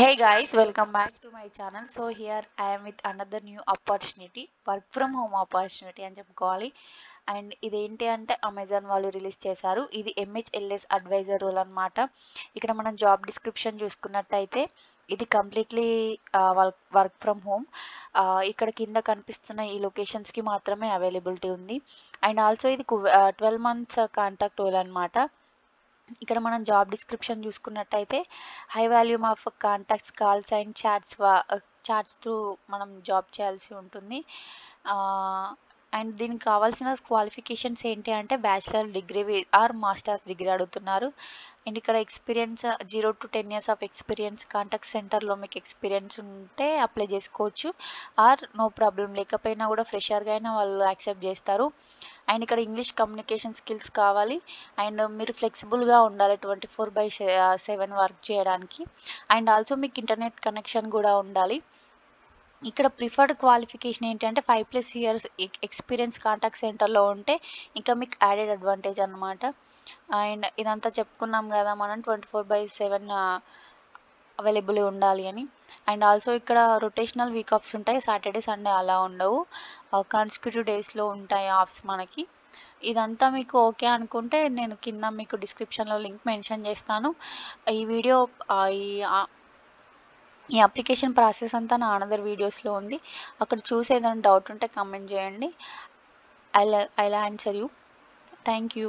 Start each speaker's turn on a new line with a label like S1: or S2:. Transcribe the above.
S1: Hey guys, welcome back to my channel. So here I am with another new opportunity, work from home opportunity అని చెప్పుకోవాలి. And ఇదేంటి అంటే Amazon వాళ్ళు release చేశారు. ఇది MHLS advisor role అనమాట. ఇక్కడ మనం జాబ్ డిస్క్రిప్షన్ చూసుకున్నట్టయితే ఇది కంప్లీట్లీ వర్క్ ఫ్రమ్ హోమ్. ఇక్కడ కింద కనిపిస్తున్న ఈ లొకేషన్స్కి మాత్రమే అవైలబిలిటీ ఉంది. అండ్ ఆల్సో ఇది 12 months కాంట్రాక్ట్ రోల్ అనమాట. ఇక్కడ మనం జాబ్ డిస్క్రిప్షన్ చూసుకున్నట్టయితే high volume of contacts calls and chats through మనం జాబ్ చేయాల్సి ఉంటుంది. అండ్ దీనికి కావాల్సిన క్వాలిఫికేషన్స్ ఏంటి అంటే bachelor degree or masters degree అడుగుతున్నారు. అండ్ ఇక్కడ experience 0 to 10 years of experience contact సెంటర్లో మీకు ఎక్స్పీరియన్స్ ఉంటే అప్లై చేసుకోవచ్చు. ఆర్ నో ప్రాబ్లం, లేకపోయినా కూడా ఫ్రెషర్గా అయినా వాళ్ళు యాక్సెప్ట్ చేస్తారు. అండ్ ఇక్కడ ఇంగ్లీష్ కమ్యూనికేషన్ స్కిల్స్ కావాలి. అండ్ మీరు ఫ్లెక్సిబుల్గా ఉండాలి 24/7 వర్క్ చేయడానికి. అండ్ ఆల్సో మీకు ఇంటర్నెట్ కనెక్షన్ కూడా ఉండాలి. ఇక్కడ ప్రిఫర్డ్ క్వాలిఫికేషన్ ఏంటంటే 5+ years ఎక్స్పీరియన్స్ కాంటాక్ట్ సెంటర్లో ఉంటే ఇంకా మీకు యాడెడ్ అడ్వాంటేజ్ అనమాట. అండ్ ఇదంతా చెప్పుకున్నాం కదా మనం 24/7 అవైలబుల్ ఉండాలి అని. అండ్ ఆల్సో ఇక్కడ రొటేషనల్ వీక్ ఆఫ్స్ ఉంటాయి, సాటర్డే సండే అలా ఉండవు, కాన్సిక్యూటివ్ డేస్లో ఉంటాయి ఆఫ్స్ మనకి. ఇదంతా మీకు ఓకే అనుకుంటే నేను కింద మీకు డిస్క్రిప్షన్లో లింక్ మెన్షన్ చేస్తాను. ఈ వీడియో ఈ అప్లికేషన్ ప్రాసెస్ అంతా నా అనదర్ వీడియోస్లో ఉంది. అక్కడ చూసి ఏదైనా డౌట్ ఉంటే కామెంట్ చేయండి. I answer you. Thank you.